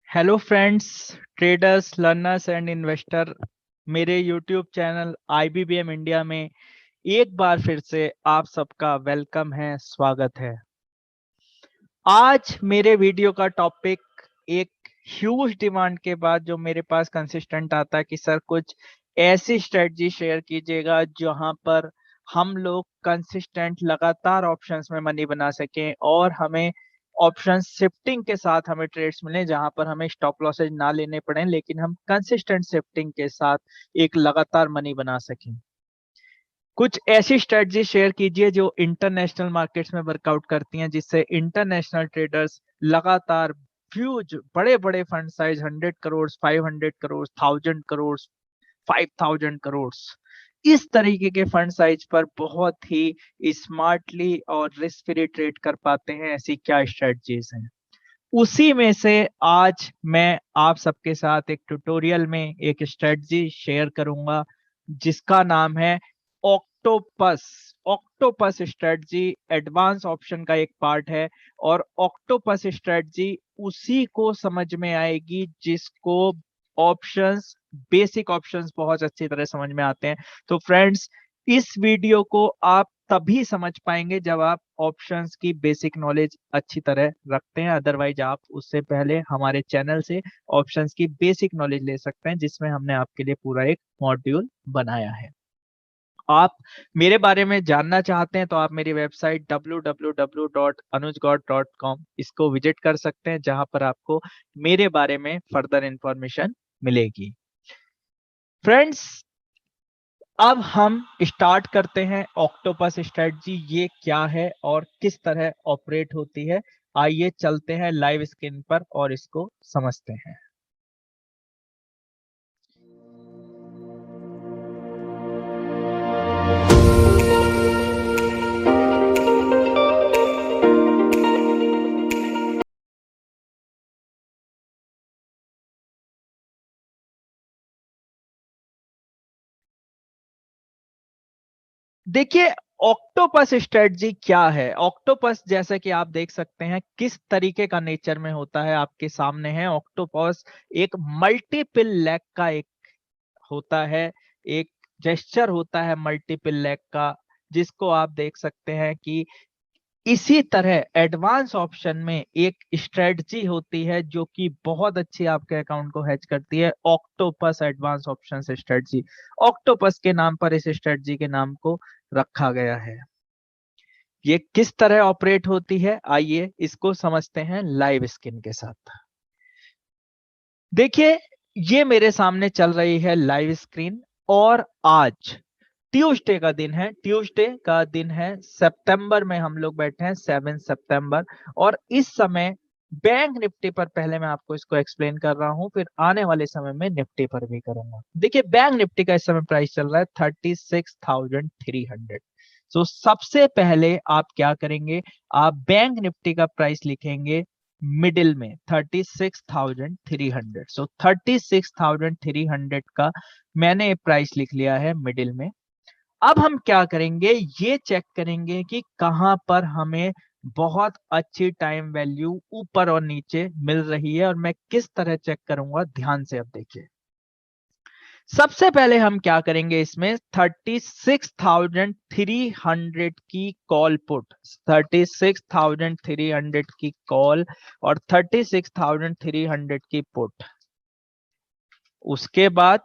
Hello friends, traders, learners and investor. मेरे YouTube channel आईबीबीएम India में एक बार फिर से आप सबका वेलकम है, स्वागत है। आज मेरे वीडियो का टॉपिक एक ह्यूज डिमांड के बाद जो मेरे पास कंसिस्टेंट आता है कि सर कुछ ऐसी स्ट्रेटजी शेयर कीजिएगा जहां पर हम लोग कंसिस्टेंट लगातार ऑप्शंस में मनी बना सकें और हमें ऑप्शन शिफ्टिंग के साथ हमें ट्रेड्स मिले जहां पर हमें स्टॉप लॉसेज ना लेने पड़े, लेकिन हम कंसिस्टेंट शिफ्टिंग के साथ एक लगातार मनी बना सकें। कुछ ऐसी स्ट्रेटजी शेयर कीजिए जो इंटरनेशनल मार्केट्स में वर्कआउट करती हैं, जिससे इंटरनेशनल ट्रेडर्स लगातार फ्यूज बड़े बड़े फंड साइज 100 करोड़, 500 करोड़, 1000 करोड़, 5000 करोड़, इस तरीके के फंड साइज पर बहुत ही स्मार्टली और रिस्क फ्री ट्रेड कर पाते हैं। ऐसी क्या स्ट्रेटजीज हैं, उसी में से आज मैं आप सबके साथ एक ट्यूटोरियल में एक स्ट्रेटजी शेयर करूंगा जिसका नाम है octopus. Octopus strategy advance option का एक पार्ट है और ऑक्टोपस स्ट्रेटजी उसी को समझ में आएगी जिसको ऑप्शंस, बेसिक ऑप्शंस बहुत अच्छी तरह समझ में आते हैं। तो फ्रेंड्स, इस वीडियो को आप तभी समझ पाएंगे जब आप ऑप्शंस की बेसिक नॉलेज अच्छी तरह रखते हैं। अदरवाइज आप उससे पहले हमारे चैनल से ऑप्शंस की बेसिक नॉलेज ले सकते हैं, जिसमें हमने आपके लिए पूरा एक मॉड्यूल बनाया है। आप मेरे बारे में जानना चाहते हैं तो आप मेरी वेबसाइट www.anujgaud.com इसको विजिट कर सकते हैं, जहां पर आपको मेरे बारे में फर्दर इंफॉर्मेशन मिलेगी। फ्रेंड्स, अब हम स्टार्ट करते हैं ऑक्टोपस स्ट्रेटजी ये क्या है और किस तरह ऑपरेट होती है। आइए चलते हैं लाइव स्क्रीन पर और इसको समझते हैं। देखिए, ऑक्टोपस स्ट्रेटजी क्या है। ऑक्टोपस जैसे कि आप देख सकते हैं किस तरीके का नेचर में होता है, आपके सामने है। ऑक्टोपस एक मल्टीपल लेग का एक होता है, एक जेस्चर होता है मल्टीपल लेग का, जिसको आप देख सकते हैं कि इसी तरह एडवांस ऑप्शन में एक स्ट्रेटजी होती है जो कि बहुत अच्छी आपके अकाउंट को हैच करती है, octopus advance option strategy. Octopus के नाम पर इस स्ट्रेटजी के नाम को रखा गया है। ये किस तरह ऑपरेट होती है, आइए इसको समझते हैं लाइव स्क्रीन के साथ। देखिए, ये मेरे सामने चल रही है लाइव स्क्रीन और आज ट्यूसडे का दिन है। ट्यूसडे का दिन है, सितंबर में हम लोग बैठे हैं, 7 सितंबर। और इस समय बैंक निफ्टी पर पहले मैं आपको इसको एक्सप्लेन कर रहा हूं, फिर आने वाले समय में निफ्टी पर भी करूंगा। देखिए, बैंक निफ्टी का इस समय प्राइस चल रहा है 36,300। तो सबसे पहले आप क्या करेंगे, आप बैंक निफ्टी का प्राइस लिखेंगे मिडिल में 36,300। सो 36,300 का मैंने प्राइस लिख लिया है मिडिल में। अब हम क्या करेंगे, ये चेक करेंगे कि कहां पर हमें बहुत अच्छी टाइम वैल्यू ऊपर और नीचे मिल रही है, और मैं किस तरह चेक करूंगा, ध्यान से अब देखिए। सबसे पहले हम क्या करेंगे, इसमें 36,300 की कॉल पुट, 36,300 की कॉल और 36,300 की पुट। उसके बाद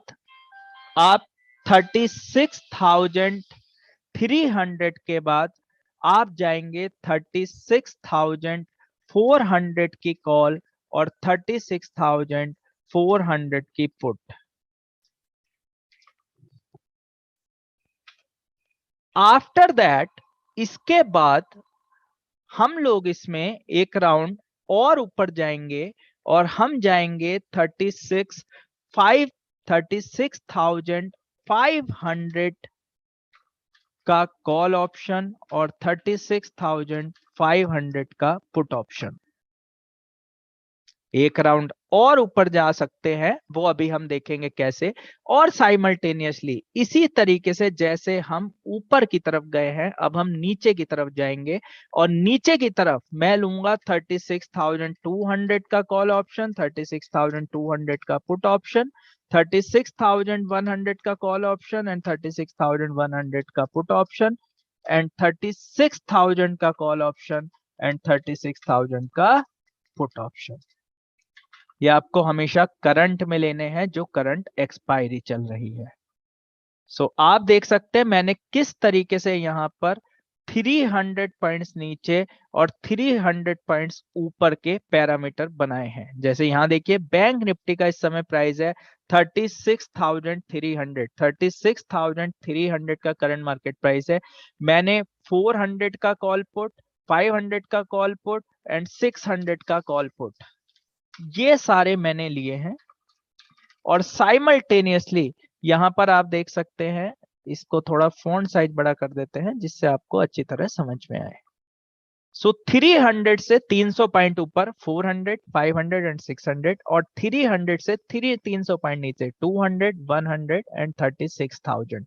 आप 36,300 के बाद आप जाएंगे 36,400 की कॉल और 36,400 की पुट। आफ्टर दैट, इसके बाद हम लोग इसमें एक राउंड और ऊपर जाएंगे और हम जाएंगे 36,500 का कॉल ऑप्शन और 36,500 का पुट ऑप्शन। एक राउंड और ऊपर जा सकते हैं, वो अभी हम देखेंगे कैसे। और साइमल्टेनियसली इसी तरीके से जैसे हम ऊपर की तरफ गए हैं, अब हम नीचे की तरफ जाएंगे। और नीचे की तरफ मैं लूंगा 36,200 का कॉल ऑप्शन, 36,200 का पुट ऑप्शन, 36,100 का कॉल ऑप्शन एंड 36,100 का पुट ऑप्शन एंड 36,000 का कॉल ऑप्शन एंड 36,000 का पुट ऑप्शन। ये आपको हमेशा करंट में लेने हैं जो करंट एक्सपायरी चल रही है। आप देख सकते हैं मैंने किस तरीके से यहां पर 300 पॉइंट्स नीचे और 300 पॉइंट्स ऊपर के पैरामीटर बनाए हैं। जैसे यहां देखिए बैंक निफ्टी का इस समय प्राइस है 36,300, 36,300 का करंट मार्केट प्राइस है। मैंने 400 का कॉल पुट, 500 का कॉल पुट एंड 600 का कॉल पुट, ये सारे मैंने लिए हैं। और साइमल्टेनियसली यहां पर आप देख सकते हैं, इसको थोड़ा फॉन्ट साइज बड़ा कर देते हैं जिससे आपको अच्छी तरह समझ में आए। 300 से 300 पॉइंट ऊपर 400, 500 एंड 600, और 300 से 300 पॉइंट नीचे 200, 100 एंड 36,000।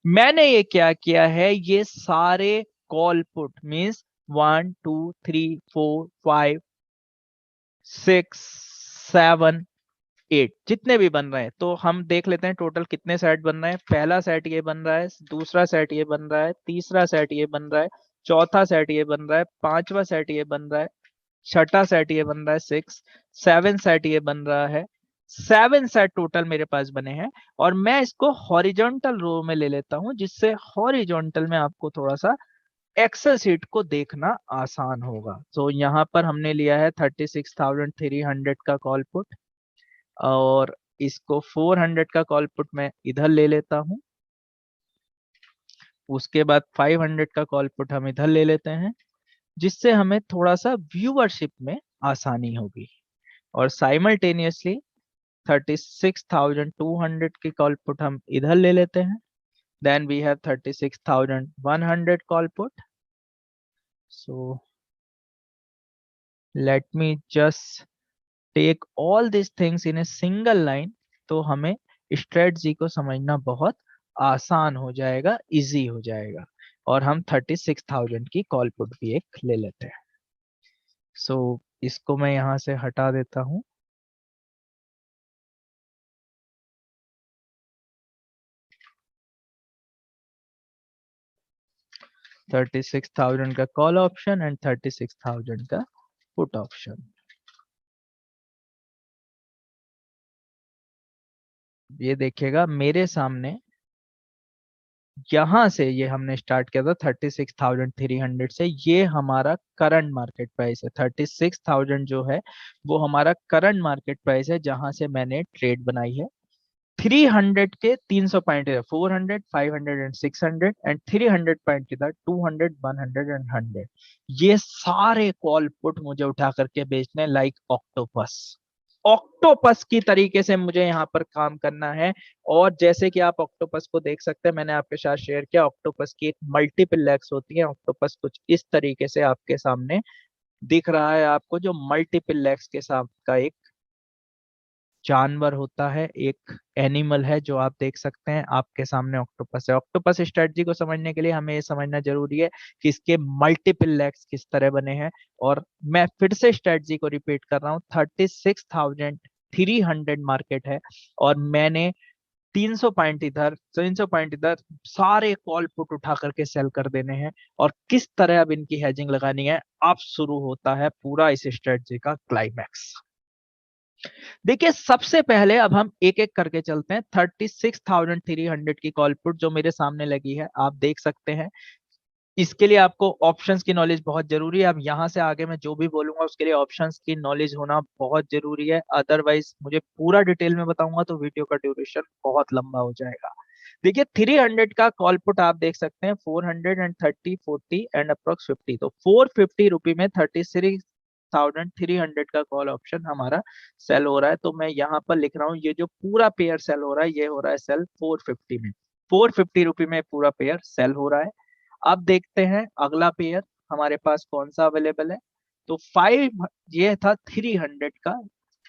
मैंने ये क्या किया है, ये सारे कॉल पुट मींस 1 2 3 4 5 6 7 8 जितने भी बन रहे हैं, तो हम देख लेते हैं टोटल कितने सेट बन रहे हैं। पहला सेट ये बन रहा है, दूसरा सेट ये बन रहा है, तीसरा सेट ये बन रहा है, चौथा सेट ये बन रहा है, पांचवा सेट ये बन रहा है, छठा सेट ये बन रहा है, 6 7 सेट ये बन रहा है। 7 सेट टोटल मेरे पास बने हैं। और मैं इसको हॉरिजॉन्टल रो में ले लेता हूं, जिससे हॉरिजॉन्टल में आपको थोड़ा सा एक्सेल सीट को देखना आसान होगा। तो यहाँ पर हमने लिया है 36,300 का कॉल पुट, और इसको 400 का कॉल पुट मैं इधर ले लेता हूं। उसके बाद 500 का कॉल पुट हम इधर ले लेते हैं, जिससे हमें थोड़ा सा व्यूअरशिप में आसानी होगी। और साइमल्टेनियसली 36,200 की कॉल पुट हम इधर ले लेते हैं। Then we have 36,100 call put. So let me just take all this things in a single line, तो हमें स्ट्रेटजी को समझना बहुत आसान हो जाएगा, इजी हो जाएगा। और हम 36,000 की कॉल पुट भी एक ले लेते हैं। इसको मैं यहां से हटा देता हूं। $36,000 का कॉल ऑप्शन एंड 36,000 का पुट ऑप्शन। ये देखिएगा मेरे सामने, यहां से ये हमने स्टार्ट किया था 36,300 से, ये हमारा करंट मार्केट प्राइस है। 36,000 जो है वो हमारा करंट मार्केट प्राइस है, जहां से मैंने ट्रेड बनाई है। 300 के 300 पॉइंट है, 400, 500 एंड 600 एंड 300 पॉइंट की था 200, 100 एंड 100। ये सारे कॉल पुट मुझे उठा करके बेचने, लाइक ऑक्टोपस। ऑक्टोपस की तरीके से मुझे यहाँ पर काम करना है। और जैसे कि आप ऑक्टोपस को देख सकते हैं, मैंने आपके साथ शेयर किया, ऑक्टोपस की एक मल्टीपल लेग्स होती है। ऑक्टोपस कुछ इस तरीके से आपके सामने दिख रहा है आपको, जो मल्टीपल लेग्स के साथ का एक जानवर होता है, एक एनिमल है, जो आप देख सकते हैं आपके सामने ऑक्टोपस है। ऑक्टोपस स्ट्रेटजी को समझने के लिए हमें ये समझना जरूरी है कि इसके मल्टीपल लेग्स किस तरह बने हैं। और मैं फिर से स्ट्रेटजी को रिपीट कर रहा हूँ, 36,300 मार्केट है, और मैंने 300 पॉइंट इधर, 300 पॉइंट इधर, सारे कॉल पुट उठा करके सेल कर देने हैं। और किस तरह अब इनकी हेजिंग लगानी है, अब शुरू होता है पूरा इस स्ट्रेटजी का क्लाइमैक्स। देखिए सबसे पहले अब हम एक एक करके चलते हैं। 36,300 की कॉल पुट जो मेरे सामने लगी है, आप देख सकते हैं। इसके लिए आपको ऑप्शंस की नॉलेज बहुत जरूरी है। अब यहां से आगे मैं जो भी बोलूंगा उसके लिए ऑप्शंस की नॉलेज होना बहुत जरूरी है, अदरवाइज मुझे पूरा डिटेल में बताऊंगा तो वीडियो का ड्यूरेशन बहुत लंबा हो जाएगा। देखिए 300 का कॉल पुट आप देख सकते हैं, 400 एंड 30, 40 एंड अप्रोक्स 50, तो 450 रुपी में 36,300 का कॉल ऑप्शन हमारा सेल हो रहा है। तो मैं यहाँ पर लिख रहा हूँ, ये जो पूरा पेयर सेल हो रहा है, ये हो रहा है सेल 450 में। 450 रुपी में पूरा पेयर सेल हो रहा है। अब देखते हैं अगला पेयर हमारे पास कौन सा अवेलेबल है। तो 5, ये था 300 का,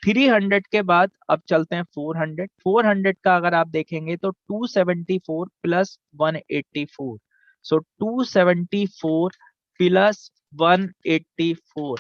300 के बाद अब चलते हैं 400। 400 का अगर आप देखेंगे तो 274 प्लस 184, सो 274 प्लस 184,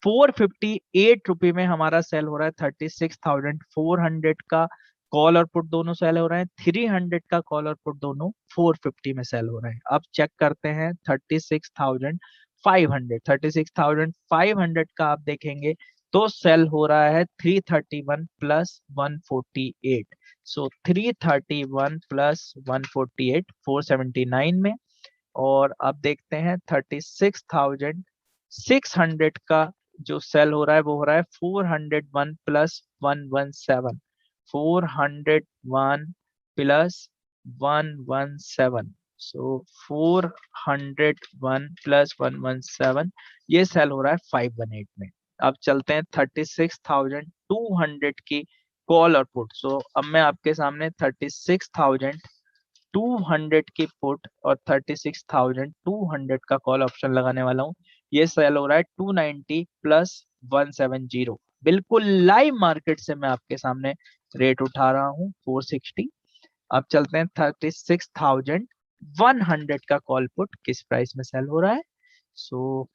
458 रुपए में हमारा सेल हो रहा है 36,400 का कॉल और पुट दोनों सेल हो रहे हैं। 300 का कॉल और पुट दोनों 450 में सेल हो रहे हैं। अब चेक करते हैं 36,500। 36,500 का आप देखेंगे तो सेल हो रहा है 331 प्लस 148, सो 331 प्लस 148 479 में। और अब देखते हैं 36,600 का जो सेल हो रहा है वो हो रहा है 401 प्लस 117, 401 प्लस 117, सो 401 प्लस 117 ये सेल हो रहा है 518 में। अब चलते हैं 36,200 की कॉल और पुट। सो अब मैं आपके सामने 36,200 की पुट और 36,200 का कॉल ऑप्शन लगाने वाला हूँ। ये सेल हो रहा है 290 प्लस 170, बिल्कुल लाइव मार्केट से मैं आपके सामने रेट उठा रहा हूँ 460। अब चलते हैं 36,100 का कॉल पुट किस प्राइस में सेल हो रहा है। सो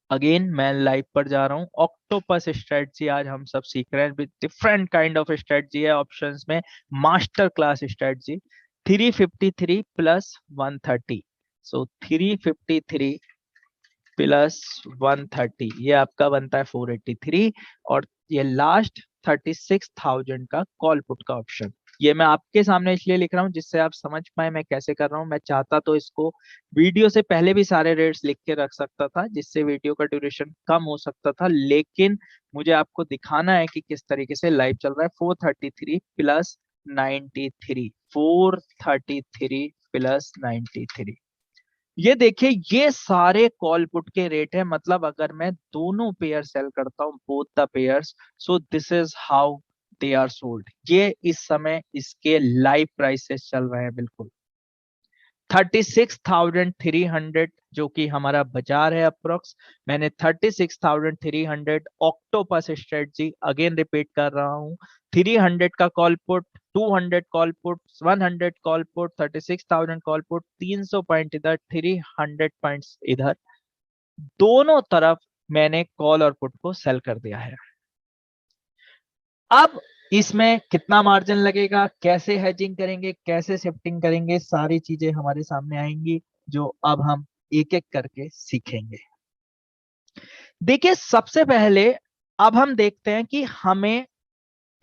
अगेन मैं लाइव पर जा रहा हूँ। ऑक्टोपस स्ट्रेटजी आज हम सब सीख रहे हैं with different kind of strategy है ऑप्शंस में, मास्टर क्लास स्ट्रेटजी। 353 प्लस 130, सो 353 प्लस 130 ये आपका बनता है 483। और ये लास्ट 36,000 का कॉल पुट का ऑप्शन, ये मैं आपके सामने इसलिए लिख रहा हूँ जिससे आप समझ पाए मैं कैसे कर रहा हूँ। मैं चाहता तो इसको वीडियो से पहले भी सारे रेट्स लिख के रख सकता था जिससे वीडियो का ड्यूरेशन कम हो सकता था, लेकिन मुझे आपको दिखाना है कि किस तरीके से लाइव चल रहा है। 433 प्लस 93, 433 प्लस 93, ये देखिए ये सारे कॉल पुट के रेट है। मतलब अगर मैं दोनों पेयर सेल करता हूं, both the pairs, so this is how they are sold. ये इस समय इसके लाइव प्राइसेस चल रहे हैं बिल्कुल 36,300 जो कि हमारा बाजार है अप्रोक्स। मैंने 36,300 ऑक्टोपस स्ट्रेटजी अगेन रिपीट कर रहा हूं। 300 का call put, 200 call put, 100 call put, 36,000 call put, 300 point इधर, 300 पॉइंट्स इधर, दोनों तरफ मैंने कॉल और पुट को सेल कर दिया है। अब इसमें कितना मार्जिन लगेगा, कैसे हेजिंग करेंगे, कैसे शिफ्टिंग करेंगे, सारी चीजें हमारे सामने आएंगी जो अब हम एक एक करके सीखेंगे। देखिए सबसे पहले अब हम देखते हैं कि हमें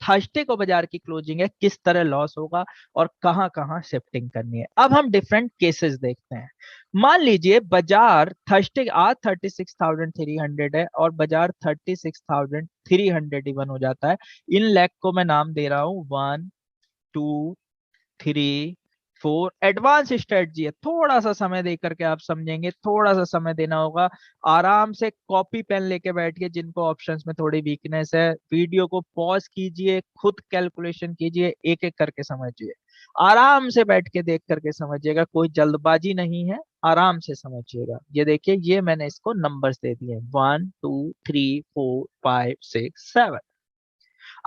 थर्सडे को बाजार की क्लोजिंग है किस तरह लॉस होगा और कहां कहां शिफ्टिंग करनी है। अब हम डिफरेंट केसेस देखते हैं। मान लीजिए बाजार थर्सडे आज 36,300 है और बाजार 36,300 हो जाता है। इन लेग को मैं नाम दे रहा हूं 1 2 3 4। एडवांस स्ट्रेटजी है, थोड़ा सा समय दे करके आप समझेंगे, थोड़ा सा समय देना होगा। आराम से कॉपी पेन लेके बैठिए, जिनको ऑप्शंस में थोड़ी वीकनेस है वीडियो को पॉज कीजिए, खुद कैलकुलेशन कीजिए, एक एक करके समझिए। आराम से बैठ के देख करके समझिएगा, कोई जल्दबाजी नहीं है, आराम से समझिएगा। ये देखिए ये मैंने इसको नंबर्स दे दिए 1 2 3 4 5 6 7।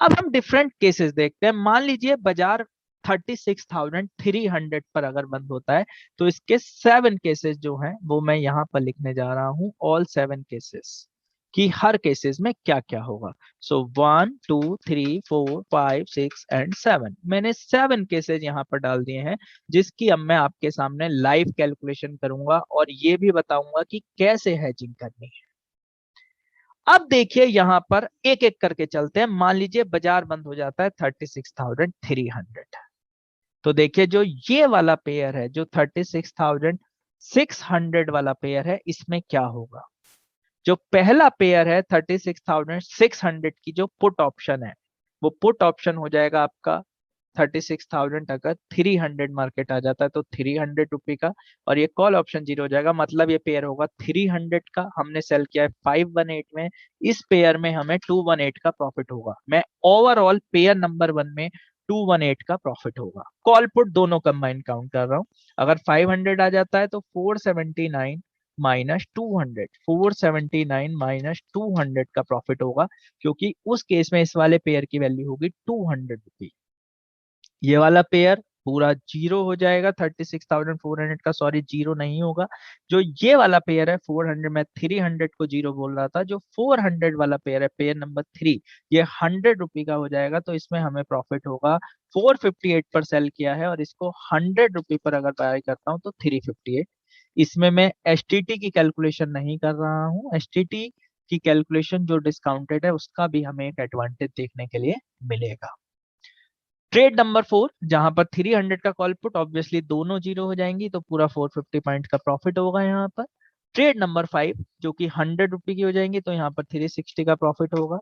अब हम डिफरेंट केसेस देखते हैं। मान लीजिए बाजार 36,300 पर अगर बंद होता है तो इसके 7 केसेस जो हैं वो मैं यहां पर लिखने जा रहा हूं, ऑल 7 केसेस कि हर केसेस में क्या क्या होगा। सो 1 2 3 4 5 6 एंड 7 मैंने 7 केसेस यहां पर डाल दिए हैं, जिसकी अब मैं आपके सामने लाइव कैलकुलेशन करूंगा और ये भी बताऊंगा कि कैसे हैजिंग करनी है। अब देखिए यहां पर एक एक करके चलते हैं। मान लीजिए बाजार बंद हो जाता है 36,300, तो देखिए जो ये वाला पेयर है, जो 36,600 वाला पेयर है, इसमें क्या होगा। जो पहला पेयर है 36,600 की जो पुट ऑप्शन है, वो पुट ऑप्शन हो जाएगा आपका 36,000। अगर 300 मार्केट आ जाता है तो 300 रुपए का, और ये कॉल ऑप्शन 0 हो जाएगा। मतलब ये पेयर होगा 300 का, हमने सेल किया है 518 में। इस पेयर में हमें 218 का प्रॉफिट होगा। मैं ओवरऑल पेयर नंबर 1 में 218 का प्रॉफिट होगा। कॉल पुट दोनों कंबाइन काउंट कर रहा हूं। अगर 500 आ जाता है तो 479 माइनस 200, 479 माइनस 200 का प्रॉफिट होगा, क्योंकि उस केस में इस वाले पेयर की वैल्यू होगी 200 रुपी। ये वाला पेयर पूरा जीरो हो जाएगा, 36,400 का, सॉरी जीरो नहीं होगा। जो ये वाला पेयर है 400, मैं 300 को जीरो बोल रहा था, जो 400 वाला पेयर है, पेयर नंबर 3, ये 100 रुपी का हो जाएगा। तो इसमें हमें प्रॉफिट होगा, 458 पर सेल किया है और इसको 100 रुपी पर अगर बाय करता हूँ तो 358। इसमें मैं एसटीटी की कैलकुलेशन नहीं कर रहा हूँ, एसटीटी की कैलकुलेशन जो डिस्काउंटेड है उसका भी हमें एक एडवांटेज देखने के लिए मिलेगा। ट्रेड नंबर 4, जहां पर 300 का कॉल पुट, ऑब्वियसली दोनों जीरो हो जाएंगी तो पूरा 450 पॉइंट का प्रॉफिट होगा यहाँ पर। ट्रेड नंबर 5 जो कि 100 रुपी की हो जाएंगी तो यहाँ पर 360 का प्रॉफिट होगा।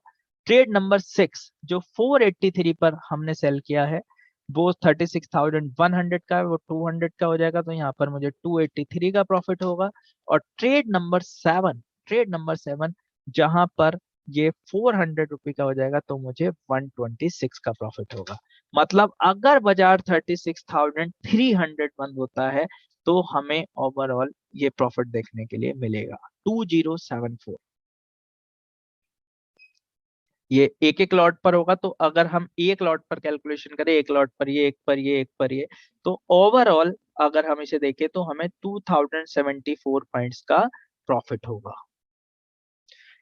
ट्रेड नंबर 6 जो 483 पर हमने सेल किया है, वो 36,100 का है, वो 200 का हो जाएगा तो यहाँ पर मुझे 283 का प्रॉफिट होगा। और ट्रेड नंबर 7 जहां पर ये 400 रुपी का हो जाएगा तो मुझे 126 का प्रॉफिट होगा। मतलब अगर बाजार 36,300 बंद होता है तो हमें ओवरऑल ये प्रॉफिट देखने के लिए मिलेगा 2074। ये एक एक लॉट पर होगा, तो अगर हम एक लॉट पर कैलकुलेशन करें, एक लॉट पर ये, एक पर ये, एक पर ये, तो ओवरऑल अगर हम इसे देखें तो हमें 2074 पॉइंट्स का प्रॉफिट होगा।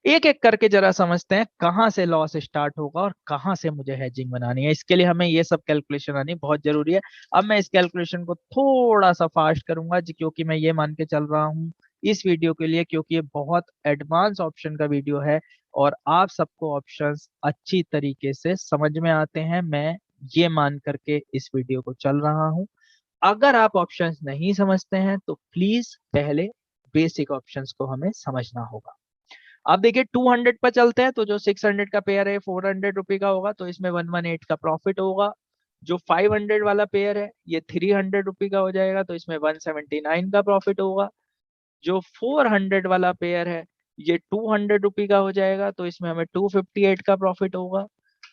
एक एक करके जरा समझते हैं कहाँ से लॉस स्टार्ट होगा और कहाँ से मुझे हेजिंग बनानी है। इसके लिए हमें ये सब कैलकुलेशन आनी बहुत जरूरी है। अब मैं इस कैलकुलेशन को थोड़ा सा फास्ट करूंगा क्योंकि मैं ये मान के चल रहा हूँ इस वीडियो के लिए, क्योंकि ये बहुत एडवांस ऑप्शन का वीडियो है और आप सबको ऑप्शंस अच्छी तरीके से समझ में आते हैं, मैं ये मान करके इस वीडियो को चल रहा हूँ। अगर आप ऑप्शंस नहीं समझते हैं तो प्लीज पहले बेसिक ऑप्शंस को हमें समझना होगा। अब देखिए 200 पर चलते हैं, तो जो 600 का पेयर है 400 रुपी का होगा तो इसमें 118 का प्रॉफिट होगा। जो 500 वाला पेयर है ये 300 रुपी का हो जाएगा तो इसमें 179 का प्रॉफिट होगा। जो 400 वाला पेयर है ये 200 रुपी का हो जाएगा तो इसमें हमें 258 का प्रॉफिट होगा।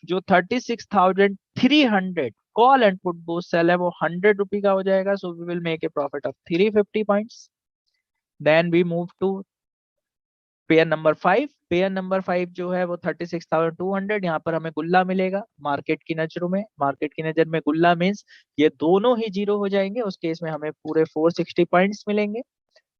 जो 36,300 call and put both sell है वो 100 रुपी का हो जाएगा, so we will make a profit of 350 points. Then we move to pair number 5। Pair number 5 जो है वो 36,200, यहाँ पर हमें गुल्ला मिलेगा मार्केट की नजरों में, मार्केट की नजर में गुल्ला मीन्स ये दोनों ही जीरो हो जाएंगे, उस केस में हमें पूरे 460 पॉइंट्स मिलेंगे।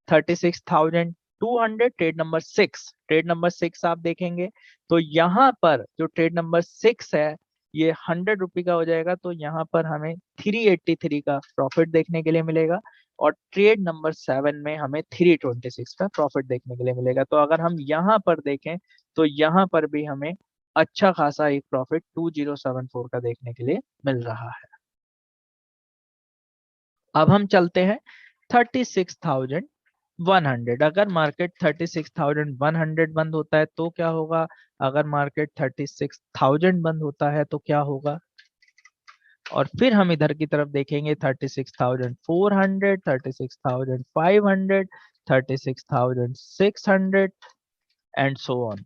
36,200 ट्रेड नंबर 6, ट्रेड नंबर 6 आप देखेंगे तो यहाँ पर जो ट्रेड नंबर 6 है ये 100 रुपी का हो जाएगा तो यहाँ पर हमें 383 का प्रॉफिट देखने के लिए मिलेगा। और ट्रेड नंबर 7 में हमें 326 का प्रॉफिट देखने के लिए मिलेगा। तो अगर हम यहाँ पर देखें तो यहाँ पर भी हमें अच्छा खासा एक प्रॉफिट 2074 का देखने के लिए मिल रहा है। अब हम चलते हैं 36,100। अगर मार्केट 36,100 बंद होता है तो क्या होगा, अगर मार्केट 36,000 बंद होता है तो क्या होगा, और फिर हम इधर की तरफ देखेंगे 36,400, 36,500, 36,600 एंड सो ऑन।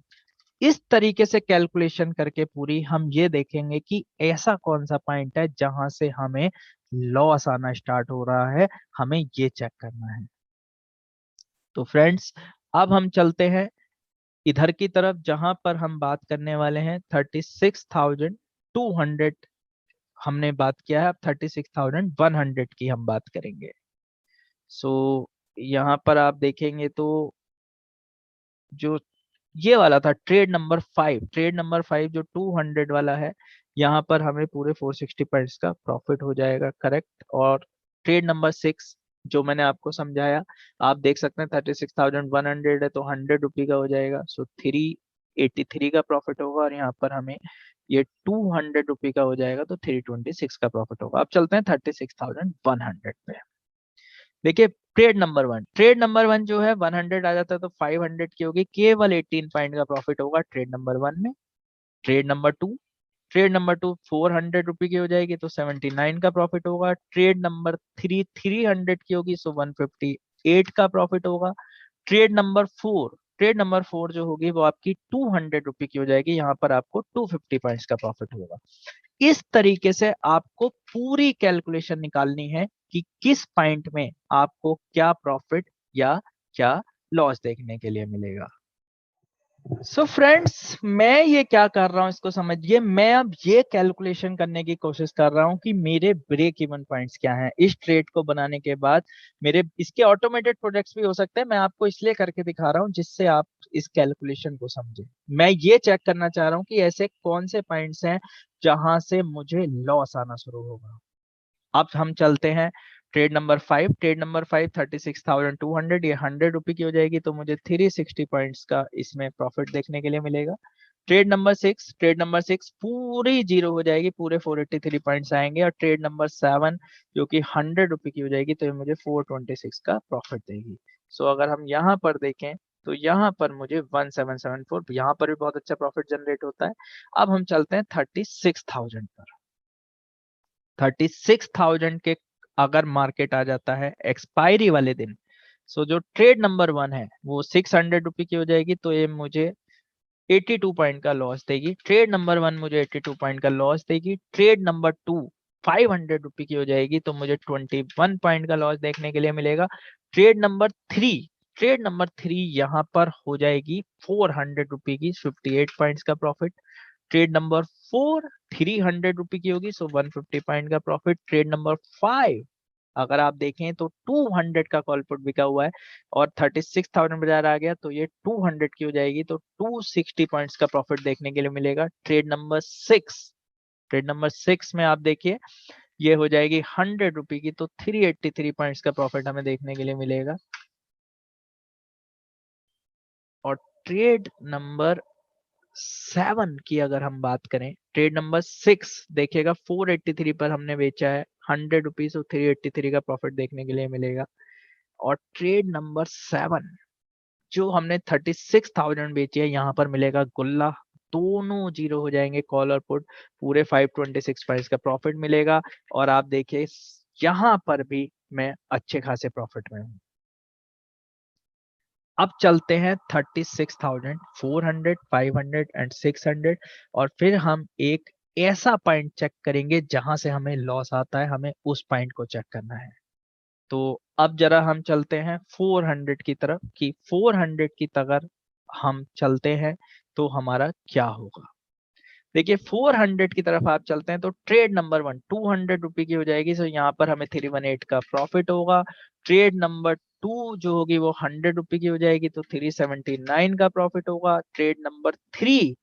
इस तरीके से कैलकुलेशन करके पूरी हम ये देखेंगे कि ऐसा कौन सा पॉइंट है जहां से हमें लॉस आना स्टार्ट हो रहा है, हमें ये चेक करना है। तो फ्रेंड्स अब हम चलते हैं इधर की तरफ जहां पर हम बात करने वाले हैं 36,200 हमने बात किया है, अब 36,100 की हम बात करेंगे। सो यहाँ पर आप देखेंगे तो जो ये वाला था ट्रेड नंबर 5, ट्रेड नंबर 5 जो 200 वाला है, यहाँ पर हमें पूरे 460 पॉइंट्स का प्रॉफिट हो जाएगा, करेक्ट। और ट्रेड नंबर 6 जो मैंने आपको समझाया, आप देख सकते हैं 36,100 है तो 100 रुपी का हो जाएगा, सो 383 का प्रॉफिट होगा। और यहाँ पर हमें ये 200 रुपी का हो जाएगा तो 326 का प्रॉफिट होगा। अब चलते हैं 36,100 पे। देखिए ट्रेड नंबर 1 जो है 100 आ जाता है तो 500 की होगी, केवल 18 पॉइंट का प्रॉफिट होगा ट्रेड नंबर 1 में। ट्रेड नंबर 2 400 रुपी की हो जाएगी तो 79 का प्रॉफिट होगा। ट्रेड नंबर 3 300 की होगी सो 158 का प्रॉफिट होगा। ट्रेड नंबर 4 जो होगी वो आपकी 200 रुपी की हो जाएगी, यहाँ पर आपको 250 पॉइंट्स का प्रॉफिट होगा। इस तरीके से आपको पूरी कैलकुलेशन निकालनी है कि किस पॉइंट में आपको क्या प्रॉफिट या क्या लॉस देखने के लिए मिलेगा। सो फ्रेंड्स, मैं ये क्या कर रहा हूं इसको समझिए। मैं अब ये कैलकुलेशन करने की कोशिश कर रहा हूं कि मेरे ब्रेक इवन पॉइंट्स क्या हैं इस ट्रेड को बनाने के बाद। मेरे इसके ऑटोमेटेड प्रोजेक्ट्स भी हो सकते हैं, मैं आपको इसलिए करके दिखा रहा हूं जिससे आप इस कैलकुलेशन को समझें। मैं ये चेक करना चाह रहा हूं कि ऐसे कौन से पॉइंट्स हैं जहां से मुझे लॉस आना शुरू होगा। अब हम चलते हैं ट्रेड नंबर 5। ट्रेड नंबर 5 36,200, ये 100 रुपए की हो जाएगी तो मुझे 360 पॉइंट्स का इसमें प्रॉफिट देखने के लिए मिलेगा। ट्रेड नंबर 6 पूरी जीरो हो जाएगी, पूरे 483 पॉइंट्स आएंगे। और ट्रेड नंबर 7 जो कि 100 रुपए की हो जाएगी तो ये मुझे 426 का प्रॉफिट देगी। सो अगर हम यहाँ पर देखें तो यहाँ पर मुझे 1774, यहाँ पर भी बहुत अच्छा प्रॉफिट जनरेट होता है। अब हम चलते हैं 36,000 पर। 36,000 के अगर मार्केट आ जाता है एक्सपायरी वाले दिन, सो जो ट्रेड नंबर 1 है वो 600 रुपए की हो जाएगी तो ये मुझे 82 पॉइंट का लॉस देगी। ट्रेड नंबर 1 मुझे 82 पॉइंट का लॉस देगी। ट्रेड नंबर 2 500 रुपए की हो जाएगी तो मुझे 21 पॉइंट का लॉस देखने के लिए मिलेगा। ट्रेड नंबर 3 ट्रेड नंबर 3 यहाँ पर हो जाएगी 400 रुपए की, 58 पॉइंट्स का प्रॉफिट। ट्रेड नंबर 4 300 रुपए की होगी, सो 150 पॉइंट का प्रॉफिट। ट्रेड नंबर 5 अगर आप देखें तो 200 का कॉल पुट बिका हुआ है और 36,000 बाजार आ गया तो ये 200 की हो जाएगी तो 260 पॉइंट्स का प्रॉफिट देखने के लिए मिलेगा। ट्रेड नंबर 6 में आप देखिए ये हो जाएगी 100 रुपए की तो 383 पॉइंट्स का प्रॉफिट हमें देखने के लिए मिलेगा। और ट्रेड नंबर 7 की अगर हम बात करें, ट्रेड नंबर 6 देखिएगा 483 पर हमने बेचा है, 100 रुपीज तो 383 का प्रॉफिट देखने के लिए मिलेगा। और ट्रेड नंबर 7 जो हमने 36,000 बेची है, यहाँ पर मिलेगा गुल्ला, दोनों जीरो हो जाएंगे कॉल और पुट, पूरे 526 प्राइस का प्रॉफिट मिलेगा। और आप देखिए यहाँ पर भी मैं अच्छे खासे प्रॉफिट में हूँ। अब चलते हैं 36,000, 400, 500 एंड 600 और फिर हम एक ऐसा पॉइंट चेक करेंगे जहां से हमें लॉस आता है, हमें उस पॉइंट को चेक करना है। तो अब जरा हम चलते हैं 400 की तरफ कि 400 की अगर हम चलते हैं तो हमारा क्या होगा। देखिए 400 की तरफ आप चलते हैं तो ट्रेड नंबर 1 200 रुपए की हो जाएगी, तो यहाँ पर हमें 318 का प्रॉफिट होगा। ट्रेड नंबर 2 जो होगी वो 100 रुपए की हो जाएगी तो 379 का प्रॉफिट होगा। ट्रेड नंबर 3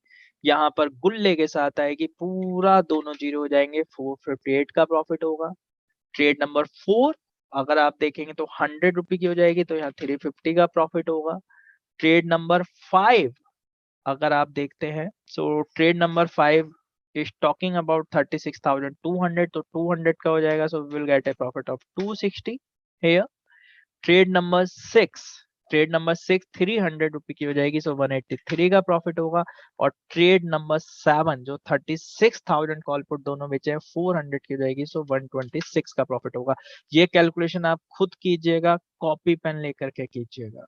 यहाँ पर गुल्ले के साथ आएगी, पूरा दोनों जीरो हो जाएंगे, 458 का प्रॉफिट होगा। ट्रेड नंबर 4 अगर आप देखेंगे तो 100 रुपए की हो जाएगी तो यहाँ 350 का प्रॉफिट होगा। ट्रेड नंबर 5 अगर आप देखते हैं, so trade number 5 is talking about 36,200 तो 200 का हो जाएगा, so we will get a profit of 260 here. Trade number 6 300 रुपए की हो जाएगी, सो 183 का प्रॉफिट होगा। और ट्रेड नंबर 7 जो 36,000 कॉल पुट दोनों बेचे हैं 400 की हो जाएगी, सो 126 का प्रॉफिट होगा। ये कैलकुलेशन आप खुद कीजिएगा, कॉपी पेन लेकर के कीजिएगा।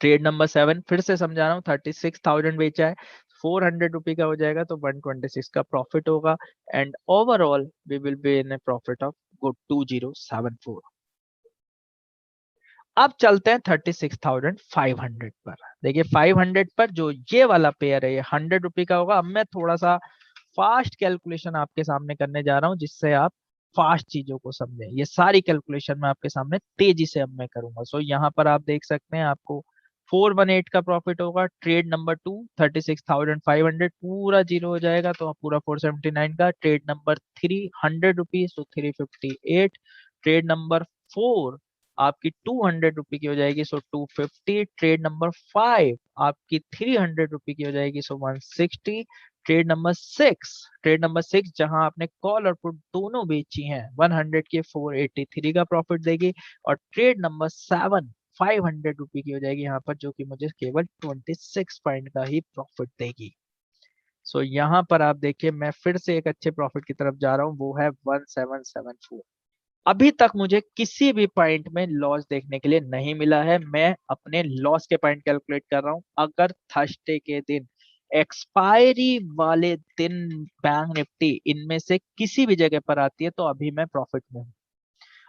ट्रेड नंबर 7 फिर से समझा रहा हूँ, 36,000 बेचा है, 400 रुपए का हो जाएगा तो 126 का प्रॉफिट होगा। And overall we will be in a profit of good 2074। अब चलते हैं 36,500 पर। देखिए 500 पर जो ये वाला पेयर है ये 100 रुपए का होगा। अब मैं थोड़ा सा फास्ट कैलकुलेशन आपके सामने करने जा रहा हूँ जिससे आप फास्ट चीजों को समझें। ये सारी कैलकुलेशन मैं आपके सामने तेजी से अब मैं करूंगा। सो यहाँ पर आप देख सकते हैं आपको 418 का प्रॉफिट होगा। ट्रेड नंबर 2 36,500 पूरा जीरो हो जाएगा तो पूरा 479 का। ट्रेड नंबर 3 100 रुपीज तो 358। ट्रेड नंबर 4 आपकी 200 रुपए की हो जाएगी, सो 250। ट्रेड नंबर 5 आपकी 300 रुपए की हो जाएगी, सो 160। ट्रेड नंबर 6 जहां आपने कॉल और पुट दोनों बेची हैं 100 के 483 का प्रॉफिट देगी। और ट्रेड नंबर 7 500 रुपए की हो जाएगी यहाँ पर, जो कि मुझे केवल 26 पॉइंट का ही प्रॉफिट देगी। सो यहाँ पर आप देखिए मैं फिर से एक अच्छे प्रॉफिट की तरफ जा रहा हूँ, वो है 1774। अभी तक मुझे किसी भी पॉइंट में लॉस देखने के लिए नहीं मिला है। मैं अपने लॉस के पॉइंट कैलकुलेट कर रहा हूं। अगर थर्सडे के दिन एक्सपायरी वाले दिन बैंक निफ्टी इनमें से किसी भी जगह पर आती है तो अभी मैं प्रॉफिट में हूं।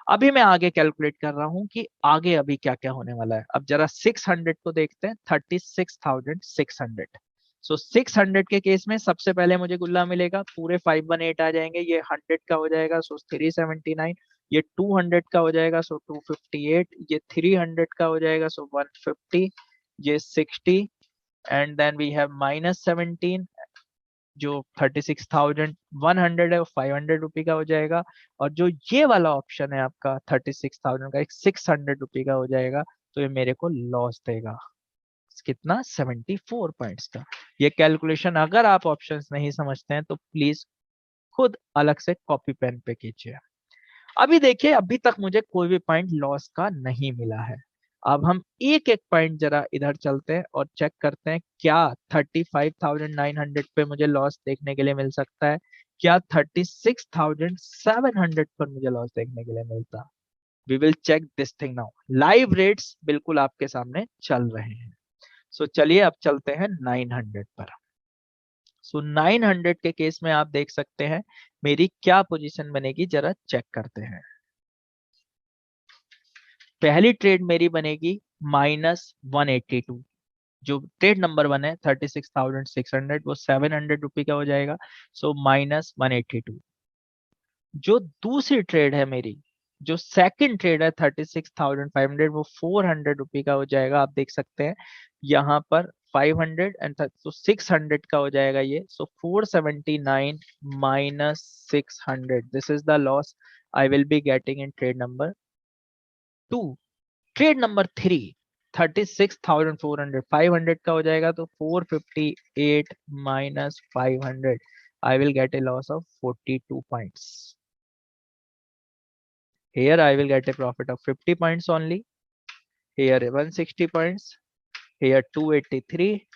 अभी मैं आगे कैलकुलेट कर रहा हूं कि आगे अभी क्या क्या होने वाला है। अब जरा 600 को देखते हैं, 36,600। सो 600 के केस में सबसे पहले मुझे गुल्ला मिलेगा, पूरे 518 आ जाएंगे, ये 100 का हो जाएगा सो 379, ये 200 का हो जाएगा सो 258, ये 300 का हो जाएगा सो 150, ये 60, एंड देन वी हैव -17 जो 36,100 है वो 500 रुपये का हो जाएगा, और जो ये वाला ऑप्शन है आपका 36,000 का, एक 600 रुपये का हो जाएगा, तो ये मेरे को लॉस देगा कितना, 74 पॉइंट्स का। ये कैलकुलेशन अगर आप ऑप्शंस नहीं समझते हैं तो प्लीज खुद अलग से कॉपी पेन पे कीजिए। अभी देखिए, अभी तक मुझे कोई भी पॉइंट लॉस का नहीं मिला है। अब हम एक एक पॉइंट जरा इधर चलते हैं और चेक करते हैं क्या 35,900 पे मुझे लॉस देखने के लिए मिल सकता है, क्या 36,700 पर मुझे लॉस देखने के लिए मिलता। We will check this thing now. Live rates बिल्कुल आपके सामने चल रहे हैं। सो चलिए अब चलते हैं 900 पर। सो 900 के केस में आप देख सकते हैं मेरी क्या पोजीशन बनेगी, जरा चेक करते हैं। पहली ट्रेड मेरी बनेगी -182। जो ट्रेड नंबर 1 है 36,600, वो 700 रुपये का हो जाएगा, सो -182। जो दूसरी ट्रेड है मेरी, जो सेकंड ट्रेड है 36,500, वो 400 रुपये का हो जाएगा। आप देख सकते हैं यहाँ पर 500 एंड तो 600 का हो जाएगा ये, सो 479 -600, this is the loss I will be getting in trade number 2। Trade number 3 36,400, 500 का हो जाएगा, तो 458 -500, I will get A loss of 42 points. Here I will get a profit of 50 points only. Here 160 points. Here 283.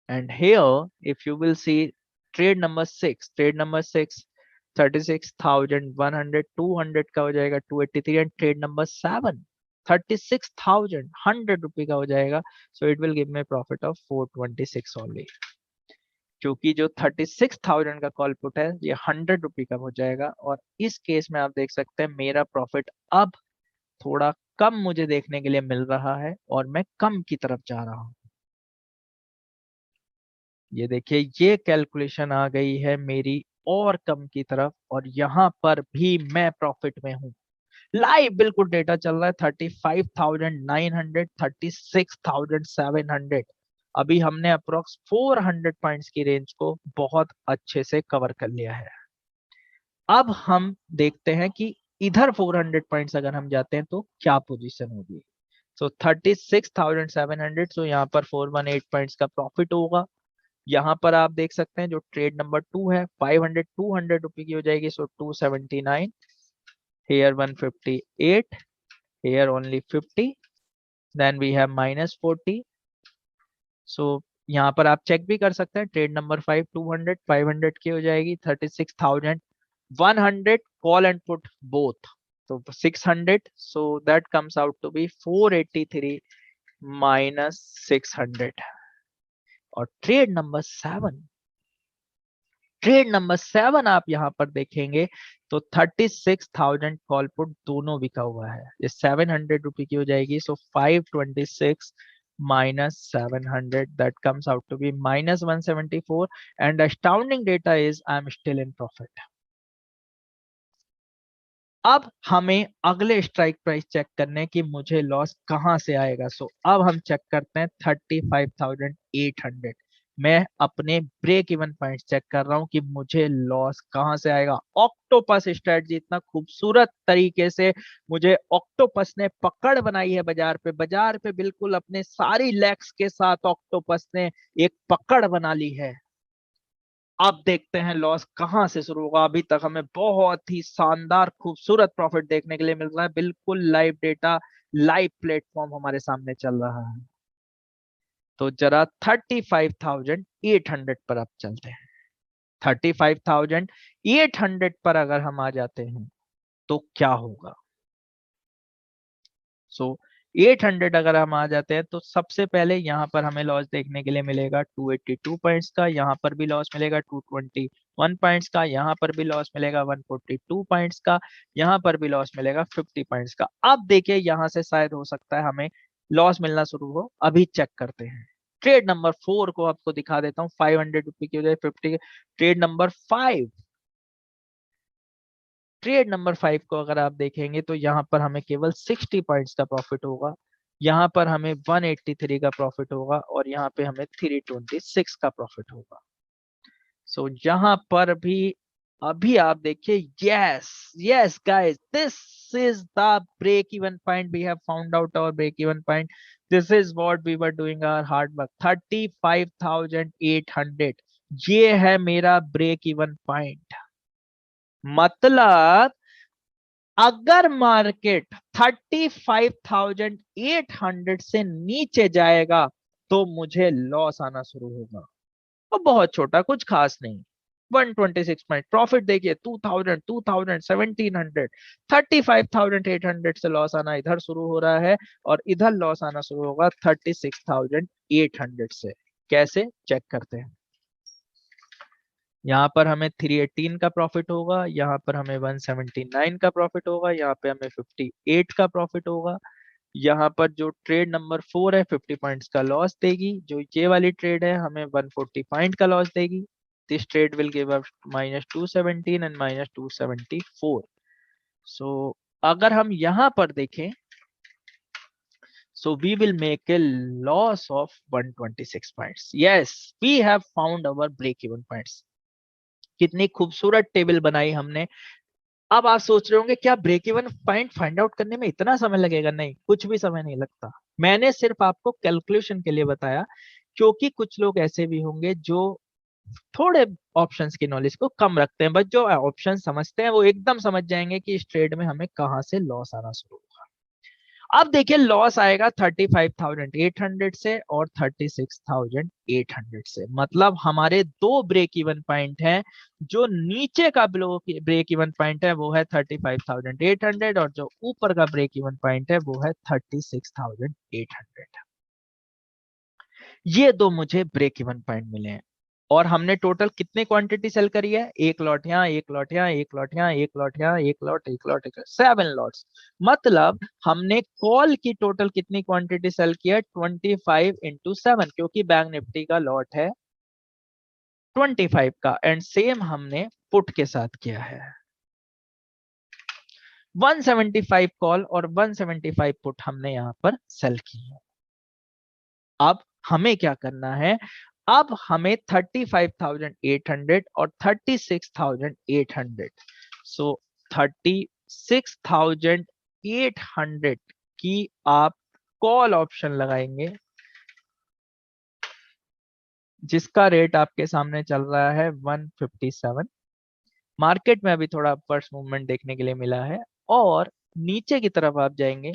And here, if you will see trade number 6, 36,100, 200 का हो जाएगा 283, and trade number 7, 36,100 रुपये का हो जाएगा. So it will give me a profit of 426 only. क्योंकि जो 36,000 का कॉल पुट है ये 100 रुपये का हो जाएगा, और इस केस में आप देख सकते हैं मेरा प्रॉफिट अब थोड़ा कम मुझे देखने के लिए मिल रहा है और मैं कम की तरफ जा रहा हूं। ये देखिए, ये कैलकुलेशन आ गई है मेरी और कम की तरफ, और यहां पर भी मैं प्रॉफिट में हूं। लाइव बिल्कुल डेटा चल रहा है 35,900, 36,700। अभी हमने अप्रोक्स 400 पॉइंट्स की रेंज को बहुत अच्छे से कवर कर लिया है। अब हम देखते हैं कि इधर 400 पॉइंट्स अगर हम जाते हैं तो क्या पोजीशन होगी। सो 36,700, सो यहाँ पर 418 पॉइंट्स का प्रॉफिट होगा। यहाँ पर आप देख सकते हैं जो ट्रेड नंबर 2 है 500 200 रुपए की हो जाएगी, सो 279, here 158, here only 50, then we have -40। सो यहाँ पर आप चेक भी कर सकते हैं, ट्रेड नंबर 5 200 500 की हो जाएगी, 36,100 कॉल एंड पुट बोथ, तो 600, so that comes out to be 483 -600। और ट्रेड नंबर 7 आप यहाँ पर देखेंगे तो 36,000 कॉल पुट दोनों बिका हुआ है, ये 700 रुपए की हो जाएगी, सो 526 -700, that comes out to be -174, and astounding data is I am still in profit। अब हमें अगले स्ट्राइक प्राइस चेक करने की मुझे लॉस कहां से आएगा। सो अब हम चेक करते हैं 35,800। मैं अपने ब्रेक इवन पॉइंट चेक कर रहा हूं कि मुझे लॉस कहां से आएगा। ऑक्टोपस स्ट्रेटजी इतना खूबसूरत तरीके से मुझे ऑक्टोपस ने पकड़ बनाई है बाजार पे बिल्कुल अपने सारी लेग्स के साथ ऑक्टोपस ने एक पकड़ बना ली है। अब देखते हैं लॉस कहां से शुरू होगा। अभी तक हमें बहुत ही शानदार खूबसूरत प्रॉफिट देखने के लिए मिल रहा है, बिल्कुल लाइव डेटा, लाइव प्लेटफॉर्म हमारे सामने चल रहा है। तो जरा 35,800 पर अब चलते हैं। 35,800 पर अगर हम आ जाते हैं तो क्या होगा। सो 800 अगर हम आ जाते हैं तो सबसे पहले यहाँ पर हमें लॉस देखने के लिए मिलेगा 282 पॉइंट्स का, यहाँ पर भी लॉस मिलेगा 221 पॉइंट्स का, यहाँ पर भी लॉस मिलेगा 142 पॉइंट्स का, यहाँ पर भी लॉस मिलेगा 50 पॉइंट्स का। अब देखिए यहाँ से शायद हो सकता है हमें लॉस मिलना शुरू हो, अभी चेक करते हैं। ट्रेड नंबर 4 को आपको दिखा देता हूँ, 500 रुपए की वजह 50। ट्रेड नंबर 5, ट्रेड नंबर 5 को अगर आप देखेंगे तो यहाँ पर हमें केवल 60 पॉइंट्स का प्रॉफिट होगा, यहाँ पर हमें 183 का प्रॉफिट होगा और यहाँ पे हमें 326 का प्रॉफिट होगा। सो यहाँ पर भी अभी आप देखिए, yes yes guys, this is the break even point, we have found out our break even point, this is what we were doing our hard work, 35,800, ये है मेरा ब्रेक इवन पॉइंट। मतलब अगर मार्केट 35,800 से नीचे जाएगा तो मुझे लॉस आना शुरू होगा, और बहुत छोटा, कुछ खास नहीं। 126 पॉइंट प्रॉफिट देखिए, 2000, 2000, 1700, 35,800 से लॉस आना इधर शुरू हो रहा है और इधर लॉस आना शुरू होगा 36,800 से। कैसे चेक करते हैं, यहाँ पर हमें 318 का प्रॉफिट होगा, यहाँ पर हमें 179 का प्रॉफिट होगा, यहाँ पे हमें 58 का प्रॉफिट होगा। यहाँ पर जो ट्रेड नंबर 4 है 50 पॉइंट्स का लॉस देगी, जो ये वाली ट्रेड है हमें 140 पॉइंट का लॉस देगी। This trade will give us -217 and -274। सो अगर हम यहाँ पर देखें, so we will make a loss of 126 points. Yes, we have found our break even points. कितनी खूबसूरत टेबल बनाई हमने। अब आप सोच रहे होंगे क्या break even point find out करने में इतना समय लगेगा? नहीं, कुछ भी समय नहीं लगता। मैंने सिर्फ आपको कैलकुलेशन के लिए बताया, क्योंकि कुछ लोग ऐसे भी होंगे जो थोड़े ऑप्शंस की नॉलेज को कम रखते हैं, बट जो ऑप्शन समझते हैं वो एकदम समझ जाएंगे कि इस ट्रेड में हमें कहां से लॉस आना शुरू होगा। अब देखिए लॉस आएगा 35,800 से और 36,800 से, मतलब हमारे दो ब्रेक इवन पॉइंट हैं। जो नीचे का ब्रेक इवन पॉइंट है वो है 35,800 और जो ऊपर का ब्रेक इवन पॉइंट है वो है 36,800। ये दो मुझे ब्रेक इवन पॉइंट मिले हैं। और हमने टोटल कितनी क्वांटिटी सेल करी है? एक लॉट यहाँ, एक लॉट यहाँ, एक लॉट यहाँ, एक लॉट यहाँ, एक लॉट, एक लॉट, एक लॉट, 7 लॉट्स। मतलब हमने कॉल की टोटल कितनी क्वांटिटी सेल की है? 25 इंटू 7, क्योंकि बैंक निफ्टी का लॉट है 25 का। एंड सेम हमने पुट के साथ किया है, 175 कॉल और 175 पुट हमने यहाँ पर सेल की है। अब हमें क्या करना है? अब हमें 35,800 और 36,800, सो 36,800 की आप कॉल ऑप्शन लगाएंगे, जिसका रेट आपके सामने चल रहा है 157। मार्केट में अभी थोड़ा अपर्स मूवमेंट देखने के लिए मिला है, और नीचे की तरफ आप जाएंगे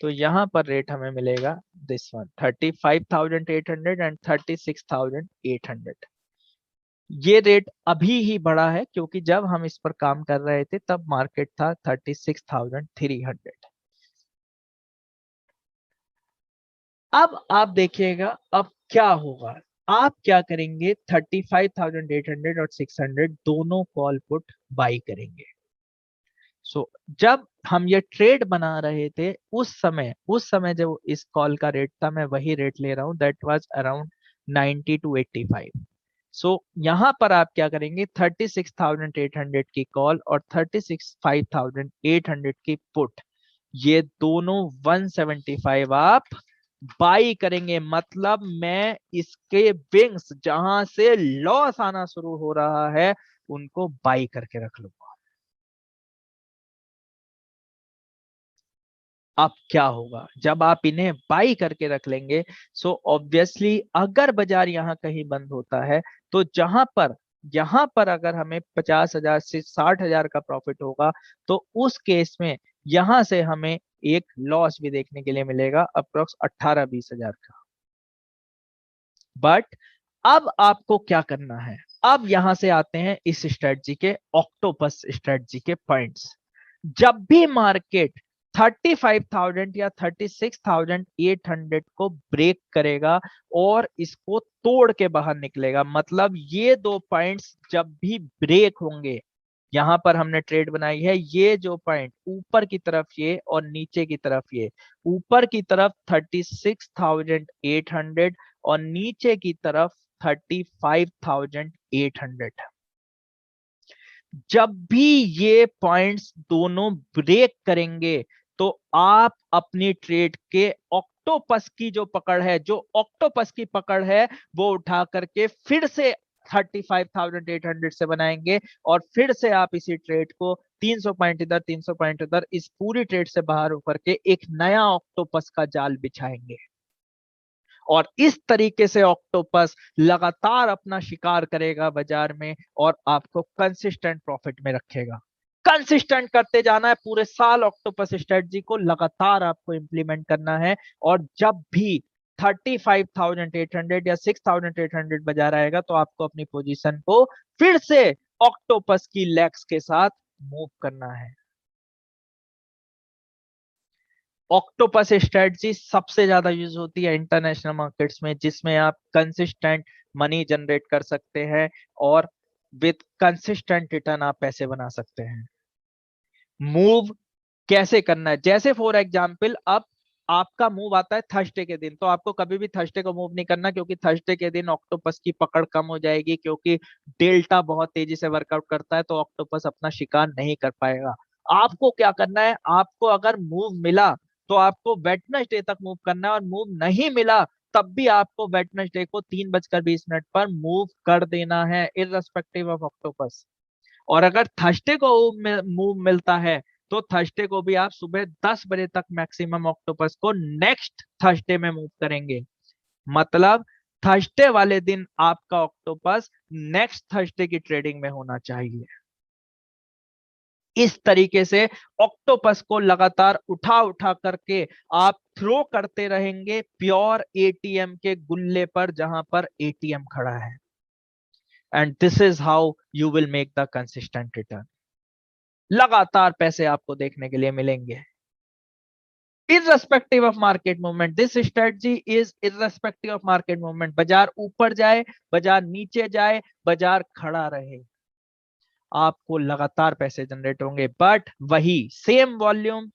तो यहाँ पर रेट हमें मिलेगा दिस वन, 35,800 एंड 36,800। ये रेट अभी ही बढ़ा है, क्योंकि जब हम इस पर काम कर रहे थे तब मार्केट था 36,300। अब आप देखिएगा अब क्या होगा। आप क्या करेंगे? 35,800 और 600 दोनों कॉल पुट बाई करेंगे। सो जब हम ये ट्रेड बना रहे थे उस समय जब इस कॉल का रेट था, मैं वही रेट ले रहा हूं, दैट वाज अराउंड 90 to 85। सो यहां पर आप क्या करेंगे? 36,800 की कॉल और 36,800 की पुट, ये दोनों 175 आप बाई करेंगे। मतलब मैं इसके विंग्स जहां से लॉस आना शुरू हो रहा है उनको बाई करके रख लूंगा। अब क्या होगा जब आप इन्हें बाई करके रख लेंगे? सो ऑब्वियसली अगर बाजार यहाँ कहीं बंद होता है तो यहां पर अगर हमें 50,000 से 60,000 का प्रॉफिट होगा तो उस केस में यहां से हमें एक लॉस भी देखने के लिए मिलेगा, अप्रोक्स 18-20 हजार का। बट अब आपको क्या करना है? अब यहां से आते हैं इस स्ट्रेटजी के, ऑक्टोपस स्ट्रेटजी के पॉइंट्स। जब भी मार्केट 35,000 या 36,800 को ब्रेक करेगा और इसको तोड़ के बाहर निकलेगा। मतलब ये दो पॉइंट्स जब भी ब्रेक होंगे, यहां पर हमने ट्रेड बनाई है, ये जो पॉइंट ऊपर की तरफ ये और नीचे की तरफ ये, ऊपर की तरफ 36,800 और नीचे की तरफ 35,800। जब भी ये पॉइंट्स दोनों ब्रेक करेंगे तो आप अपनी ट्रेड के ऑक्टोपस की जो पकड़ है, जो ऑक्टोपस की पकड़ है, वो उठा करके फिर से 35,800 से बनाएंगे और फिर से आप इसी ट्रेड को 300 पॉइंट इधर 300 पॉइंट उधर, इस पूरी ट्रेड से बाहर होकर के एक नया ऑक्टोपस का जाल बिछाएंगे। और इस तरीके से ऑक्टोपस लगातार अपना शिकार करेगा बाजार में और आपको कंसिस्टेंट प्रॉफिट में रखेगा। कंसिस्टेंट करते जाना है पूरे साल, ऑक्टोपस स्ट्रेटजी को लगातार आपको इंप्लीमेंट करना है। और जब भी 35,800 या 6,800 बाजार आएगा तो आपको अपनी पोजीशन को फिर से ऑक्टोपस की लेग्स के साथ मूव करना है। ऑक्टोपस स्ट्रेटजी सबसे ज्यादा यूज होती है इंटरनेशनल मार्केट्स में, जिसमें आप कंसिस्टेंट मनी जनरेट कर सकते हैं और विद कंसिस्टेंट रिटर्न आप पैसे बना सकते हैं। मूव कैसे करना है, जैसे फॉर एग्जांपल अब आपका मूव आता है थर्सडे के दिन, तो आपको कभी भी थर्सडे को मूव नहीं करना, क्योंकि थर्सडे के दिन ऑक्टोपस की पकड़ कम हो जाएगी, क्योंकि डेल्टा बहुत तेजी से वर्कआउट करता है तो ऑक्टोपस अपना शिकार नहीं कर पाएगा। आपको क्या करना है, आपको अगर मूव मिला तो आपको वेडनेसडे तक मूव करना है, और मूव नहीं मिला तब भी आपको वेडनेसडे को 3:20 पर मूव कर देना है, इररेस्पेक्टिव ऑफ ऑक्टोपस। और अगर थर्सडे को मूव मिलता है तो थर्सडे को भी आप सुबह 10 बजे तक मैक्सिमम ऑक्टोपस को नेक्स्ट थर्सडे में मूव करेंगे। मतलब थर्सडे वाले दिन आपका ऑक्टोपस नेक्स्ट थर्सडे की ट्रेडिंग में होना चाहिए। इस तरीके से ऑक्टोपस को लगातार उठा उठा करके आप थ्रो करते रहेंगे प्योर एटीएम के गुल्ले पर, जहां पर एटीएम खड़ा है। And this is how you will make the consistent return. लगातार पैसे आपको देखने के लिए मिलेंगे irrespective of market movement. This strategy is irrespective of market movement. बाजार ऊपर जाए, बाजार नीचे जाए, बाजार खड़ा रहे, आपको लगातार पैसे जनरेट होंगे। बट वही सेम वॉल्यूम,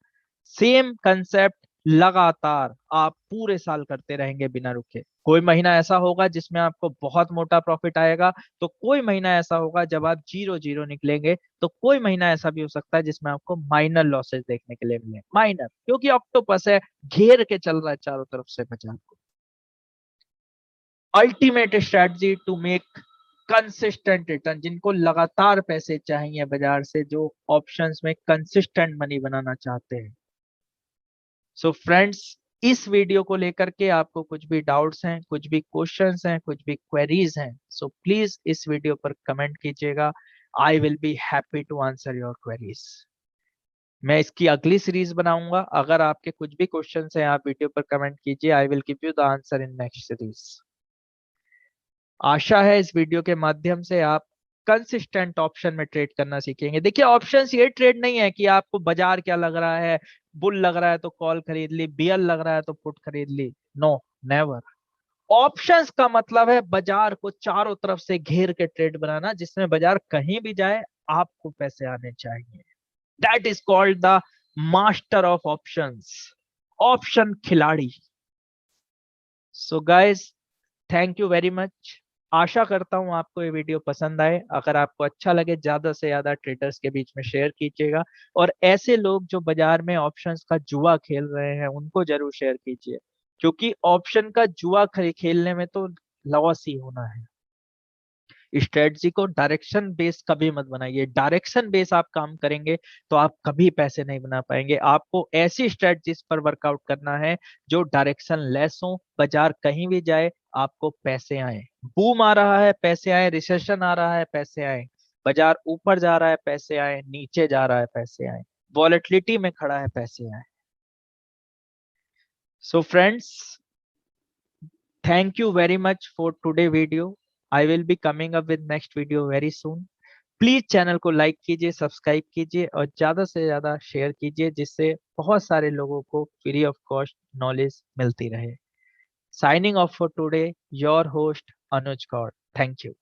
सेम कंसेप्ट, लगातार आप पूरे साल करते रहेंगे बिना रुके। कोई महीना ऐसा होगा जिसमें आपको बहुत मोटा प्रॉफिट आएगा, तो कोई महीना ऐसा होगा जब आप जीरो जीरो निकलेंगे, तो कोई महीना ऐसा भी हो सकता है जिसमें आपको माइनर लॉसेस देखने के लिए मिले। माइनर, क्योंकि ऑक्टोपस है, घेर के चल रहा है चारों तरफ से बाजार को। Ultimate strategy to make consistent return, जिनको लगातार पैसे चाहिए बाजार से, जो ऑप्शंस में कंसिस्टेंट मनी बनाना चाहते हैं। सो फ्रेंड्स, इस वीडियो को लेकर के आपको कुछ भी डाउट्स हैं, कुछ भी क्वेश्चंस हैं, कुछ भी क्वेरीज हैं, सो प्लीज इस वीडियो पर कमेंट कीजिएगा। I will be happy to answer your queries. मैं इसकी अगली सीरीज बनाऊंगा। अगर आपके कुछ भी क्वेश्चंस हैं, आप वीडियो पर कमेंट कीजिए, I will give you the answer in next series. आशा है इस वीडियो के माध्यम से आप कंसिस्टेंट ऑप्शन में ट्रेड करना सीखेंगे। देखिए, ऑप्शंस ये ट्रेड नहीं है कि आपको बाजार क्या लग रहा है, बुल लग रहा है तो कॉल खरीद ली, बियर लग रहा है तो पुट खरीद ली। No, never. ऑप्शंस का मतलब है बाजार को चारों तरफ से घेर के ट्रेड बनाना, जिसमें बाजार कहीं भी जाए आपको पैसे आने चाहिए। That is called the master of options, option खिलाड़ी। So guys, thank you very much. आशा करता हूं आपको ये वीडियो पसंद आए। अगर आपको अच्छा लगे, ज्यादा से ज्यादा ट्रेडर्स के बीच में शेयर कीजिएगा, और ऐसे लोग जो बाजार में ऑप्शंस का जुआ खेल रहे हैं उनको जरूर शेयर कीजिए, क्योंकि ऑप्शन का जुआ खेलने में तो लॉस ही होना है। स्ट्रेटजी को डायरेक्शन बेस कभी मत बनाइए। डायरेक्शन बेस आप काम करेंगे तो आप कभी पैसे नहीं बना पाएंगे। आपको ऐसी स्ट्रेटजीज पर वर्कआउट करना है जो डायरेक्शन लेस हो, बाजार कहीं भी जाए आपको पैसे आए। बूम आ रहा है पैसे आए, रिसेशन आ रहा है पैसे आए, बाजार ऊपर जा रहा है पैसे आए, नीचे जा रहा है पैसे आए, वॉलेटिलिटी में खड़ा है पैसे आए। So friends, thank you very much for today video. I will be coming up with next video very soon. Please channel को लाइक कीजिए, सब्सक्राइब कीजिए और ज्यादा से ज्यादा शेयर कीजिए, जिससे बहुत सारे लोगों को फ्री ऑफ कॉस्ट नॉलेज मिलती रहे। Signing off for today, your host Anuj Gaur. Thank you.